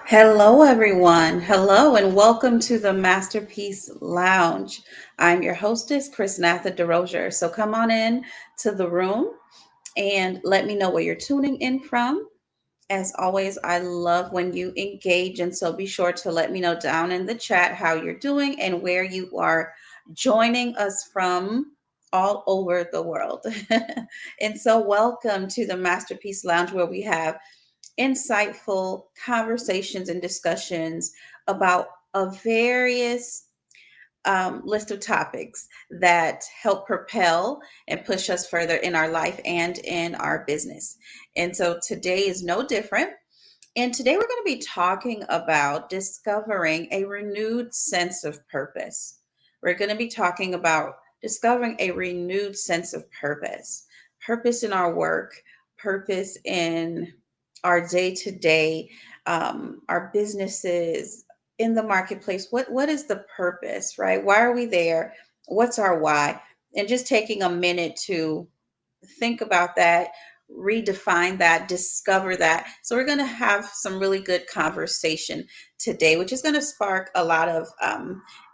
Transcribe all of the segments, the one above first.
Hello, everyone. Hello, and welcome to the Masterpiece Lounge. I'm your hostess, Chrisnatha DeRozier. So come on in to the room and let me know where you're tuning in from. As always, I love when you engage, and so be sure to let me know down in the chat how you're doing and where you are joining us from all over the world. And so, welcome to the Masterpiece Lounge, where we have insightful conversations and discussions about a various list of topics that help propel and push us further in our life and in our business. And so today is no different. And today we're going to be talking about discovering a renewed sense of purpose. We're going to be talking about discovering a renewed sense of purpose, purpose in our work, purpose in our day to day, our businesses, in the marketplace. What is the purpose, right? Why are we there? What's our why? And just taking a minute to think about that, redefine that, discover that. So we're going to have some really good conversation today, which is going to spark a lot of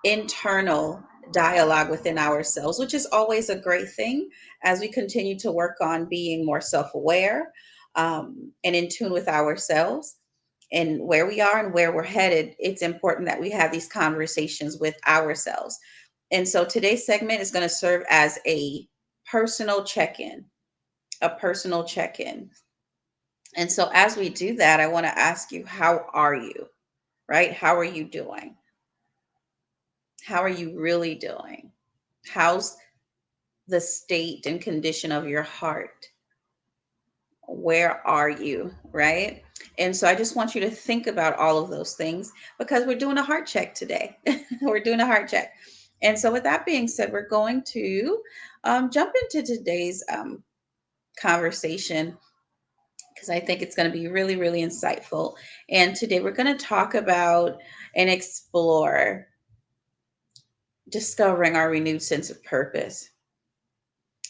internal dialogue within ourselves, which is always a great thing as we continue to work on being more self-aware and in tune with ourselves and where we are and where we're headed. It's important that we have these conversations with ourselves. And so today's segment is going to serve as a personal check-in, a personal check-in. And so as we do that, I want to ask you, how are you? Right? How are you doing? How are you really doing? How's the state and condition of your heart? Where are you? Right? And so I just want you to think about all of those things because we're doing a heart check today. We're doing a heart check. And so, with that being said, we're going to jump into today's conversation because I think it's going to be really, really insightful. And today we're going to talk about and explore discovering our renewed sense of purpose.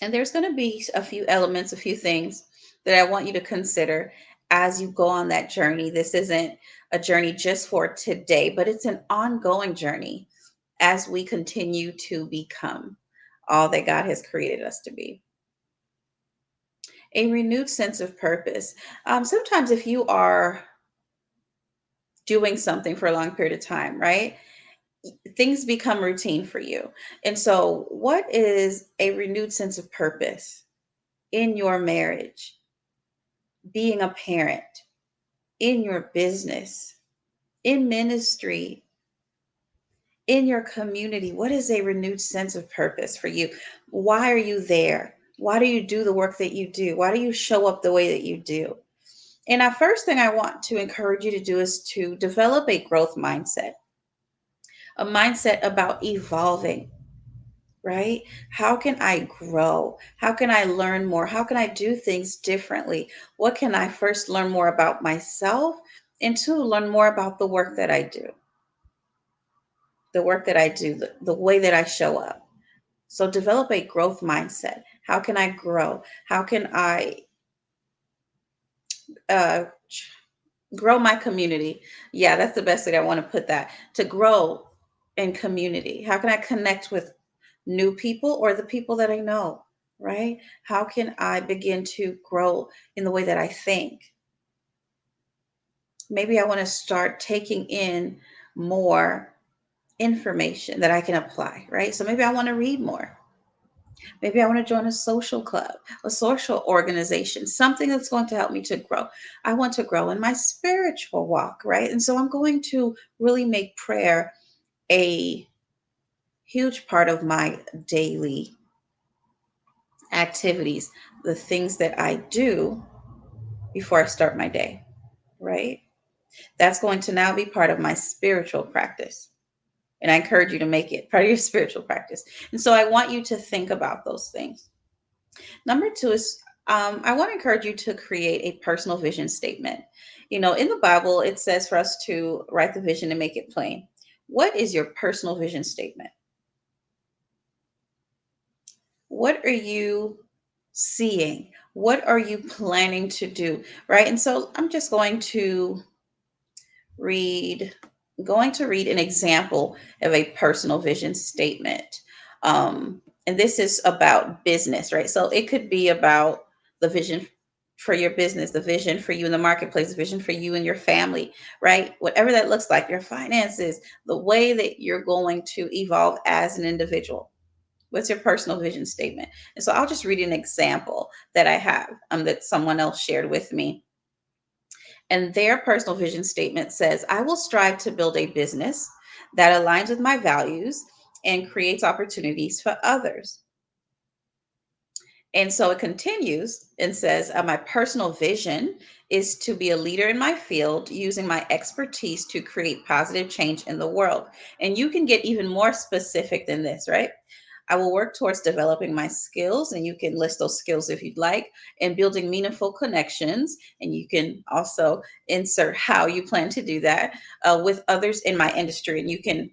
And there's going to be a few elements, a few things that I want you to consider as you go on that journey. This isn't a journey just for today, but it's an ongoing journey as we continue to become all that God has created us to be. A renewed sense of purpose. Sometimes, if you are doing something for a long period of time, right? Things become routine for you. And so, what is a renewed sense of purpose in your marriage, being a parent, in your business, in ministry, in your community? What is a renewed sense of purpose for you? Why are you there? Why do you do the work that you do? Why do you show up the way that you do? And our first thing I want to encourage you to do is to develop a growth mindset, a mindset about evolving, right? How can I grow? How can I learn more? How can I do things differently? What can I first learn more about myself? And two, learn more about the work that I do, the way that I show up. So develop a growth mindset. How can I grow? How can I uh, grow my community? Yeah, that's the best way I want to put that. To grow in community. How can I connect with new people or the people that I know, right? How can I begin to grow in the way that I think? Maybe I want to start taking in more information that I can apply, right? So maybe I want to read more. Maybe I want to join a social club, a social organization, something that's going to help me to grow. I want to grow in my spiritual walk, right? And so I'm going to really make prayer a huge part of my daily activities, the things that I do before I start my day, right? That's going to now be part of my spiritual practice. And I encourage you to make it part of your spiritual practice. And so I want you to think about those things. Number two is I want to encourage you to create a personal vision statement. You know, in the Bible, it says for us to write the vision and make it plain. What is your personal vision statement? What are you seeing? What are you planning to do? Right. And so I'm just going to read going to read an example of a personal vision statement. And this is about business, right? So it could be about the vision for your business, the vision for you in the marketplace, the vision for you and your family, right? Whatever that looks like, your finances, the way that you're going to evolve as an individual. What's your personal vision statement? And so I'll just read an example that I have that someone else shared with me. And their personal vision statement says, I will strive to build a business that aligns with my values and creates opportunities for others. And so it continues and says, my personal vision is to be a leader in my field using my expertise to create positive change in the world. And you can get even more specific than this, right? I will work towards developing my skills, and you can list those skills if you'd like, and building meaningful connections. And you can also insert how you plan to do that with others in my industry. And you can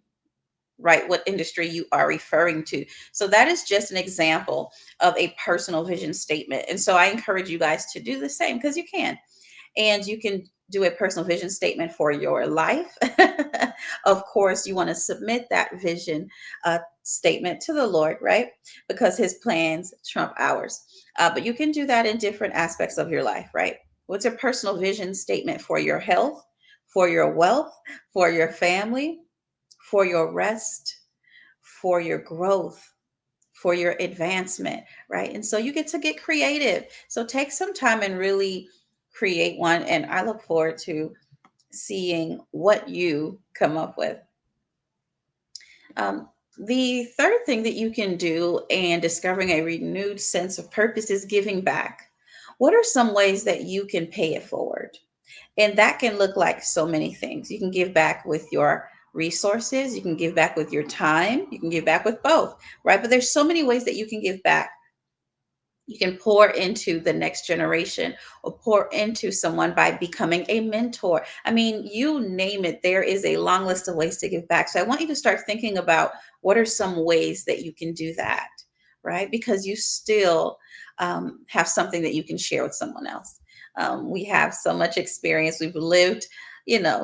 write what industry you are referring to. So that is just an example of a personal vision statement. And so I encourage you guys to do the same because you can. And you can do a personal vision statement for your life. Of course, you want to submit that vision statement to the Lord, right? Because his plans trump ours. But you can do that in different aspects of your life, right? What's a personal vision statement for your health, for your wealth, for your family, for your rest, for your growth, for your advancement, right? And so you get to get creative. So take some time and really create one. And I look forward to seeing what you come up with. Um, the third thing that you can do and discovering a renewed sense of purpose is giving back. What are some ways that you can pay it forward? And that can look like so many things. You can give back with your resources, you can give back with your time, you can give back with both, right? But there's so many ways that you can give back. You can pour into the next generation or pour into someone by becoming a mentor. I mean, you name it, there is a long list of ways to give back. So I want you to start thinking about what are some ways that you can do that, right? Because you still have something that you can share with someone else. We have so much experience, we've lived,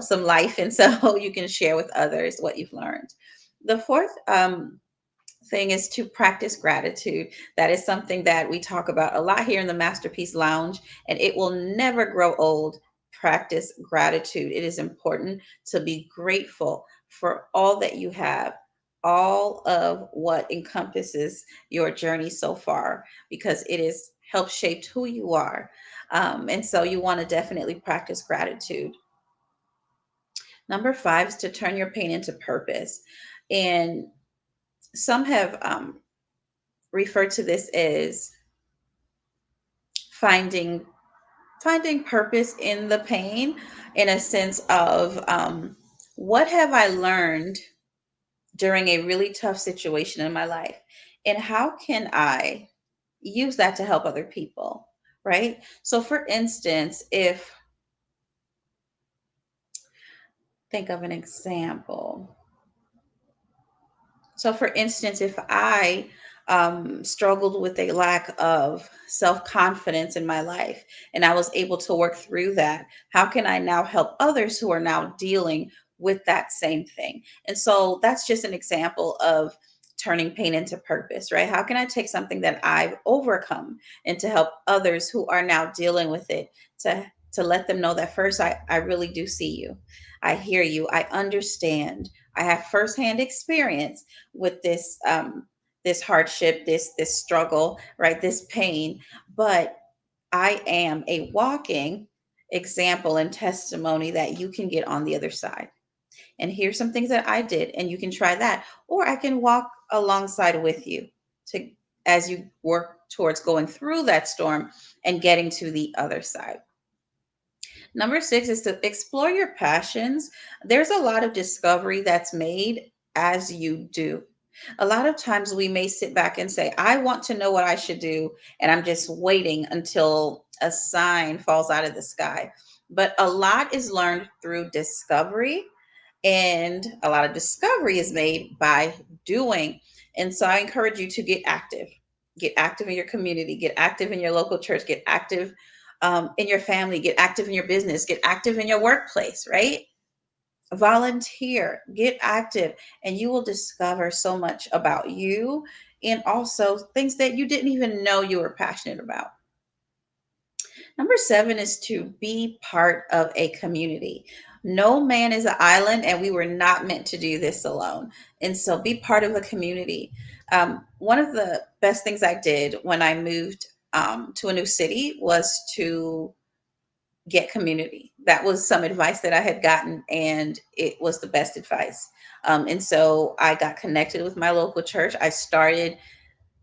some life. And so you can share with others what you've learned. The fourth thing is to practice gratitude. That is something that we talk about a lot here in the Masterpiece Lounge, and it will never grow old. Practice gratitude. It is important to be grateful for all that you have, all of what encompasses your journey so far, because it is helped shaped who you are. And so you want to definitely practice gratitude. Number five is to turn your pain into purpose. And some have refer to this as finding finding purpose in the pain, in a sense of what have I learned during a really tough situation in my life, and how can I use that to help other people, right? So for instance, if think of an example. So, for instance, if I struggled with a lack of self confidence in my life and I was able to work through that, how can I now help others who are now dealing with that same thing? And so that's just an example of turning pain into purpose, right? How can I take something that I've overcome and to help others who are now dealing with it to let them know that first I really do see you. I hear you. I understand. I have firsthand experience with this hardship, this struggle, right? This pain, but I am a walking example and testimony that you can get on the other side. And here's some things that I did, and you can try that. Or I can walk alongside with you to as you work towards going through that storm and getting to the other side. Number six is to explore your passions. There's a lot of discovery that's made as you do. A lot of times we may sit back and say, I want to know what I should do, and I'm just waiting until a sign falls out of the sky. But a lot is learned through discovery, and a lot of discovery is made by doing. And so I encourage you to get active in your community, get active in your local church, get active in your family, get active in your business, get active in your workplace, right? Volunteer, get active, and you will discover so much about you and also things that you didn't even know you were passionate about. Number seven is to be part of a community. No man is an island, and we were not meant to do this alone. And so, be part of a community. One of the best things I did when I moved to a new city was to get community. That was some advice that I had gotten, and it was the best advice. And so, I got connected with my local church. I started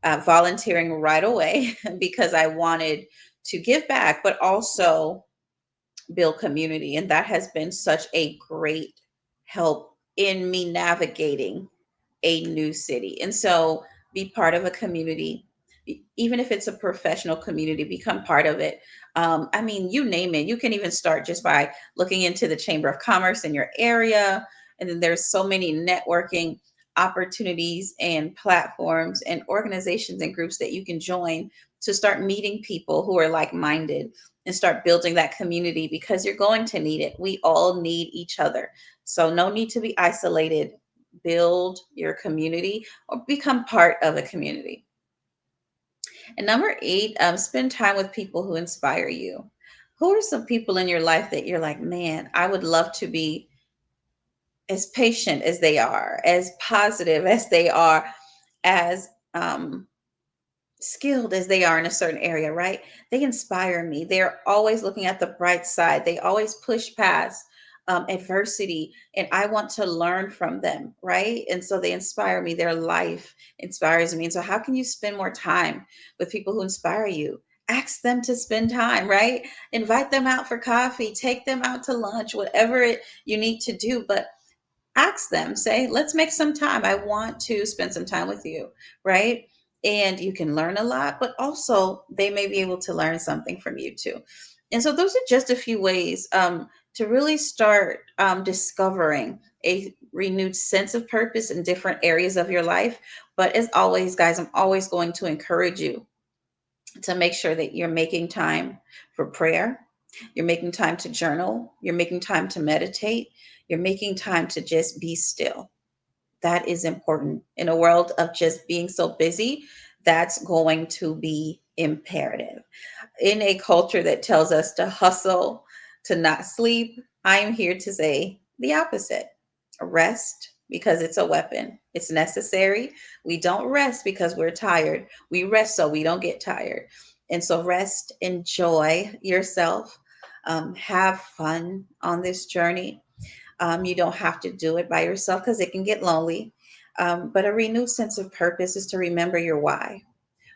volunteering right away because I wanted to give back, but also build community. And that has been such a great help in me navigating a new city. And so be part of a community, even if it's a professional community, become part of it. I mean, you name it. You can even start just by looking into the Chamber of Commerce in your area. And then there's so many networking opportunities and platforms and organizations and groups that you can join to start meeting people who are like minded and start building that community because you're going to need it. We all need each other. So, no need to be isolated. Build your community or become part of a community. And number eight, spend time with people who inspire you. Who are some people in your life that you're like, man, I would love to be as patient as they are, as positive as they are, as skilled as they are in a certain area, right? They inspire me. They're always looking at the bright side. They always push past adversity, and I want to learn from them, right? And so they inspire me. Their life inspires me. And so, how can you spend more time with people who inspire you? Ask them to spend time, right? Invite them out for coffee, take them out to lunch, whatever you need to do. But ask them, say, let's make some time. I want to spend some time with you, right? And you can learn a lot, but also they may be able to learn something from you too. And so those are just a few ways to really start discovering a renewed sense of purpose in different areas of your life. But as always, guys, I'm always going to encourage you to make sure that you're making time for prayer, you're making time to journal, you're making time to meditate, you're making time to just be still. That is important. In a world of just being so busy, that's going to be imperative. In a culture that tells us to hustle, to not sleep, I am here to say the opposite. Rest because it's a weapon. It's necessary. We don't rest because we're tired. We rest so we don't get tired. And so rest, enjoy yourself, have fun on this journey. You don't have to do it by yourself because it can get lonely. But a renewed sense of purpose is to remember your why.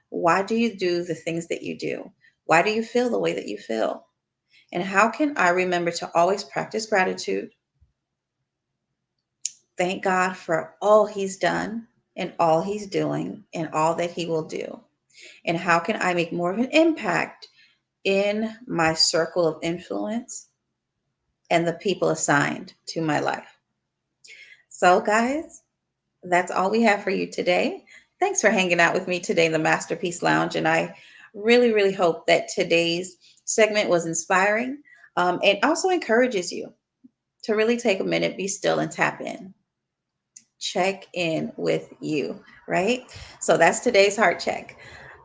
Why do you do the things that you do? Why do you feel the way that you feel? And how can I remember to always practice gratitude? Thank God for all He's done and all He's doing and all that He will do. And how can I make more of an impact in my circle of influence and the people assigned to my life? So, guys, that's all we have for you today. Thanks for hanging out with me today in the Masterpiece Lounge. And I really, really hope that today's segment was inspiring and also encourages you to really take a minute, be still, and tap in. Check in with you, right? So that's today's heart check.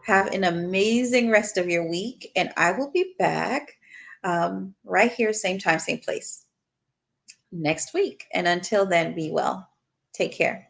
Have an amazing rest of your week, and I will be back right here, same time, same place next week. And until then, be well. Take care.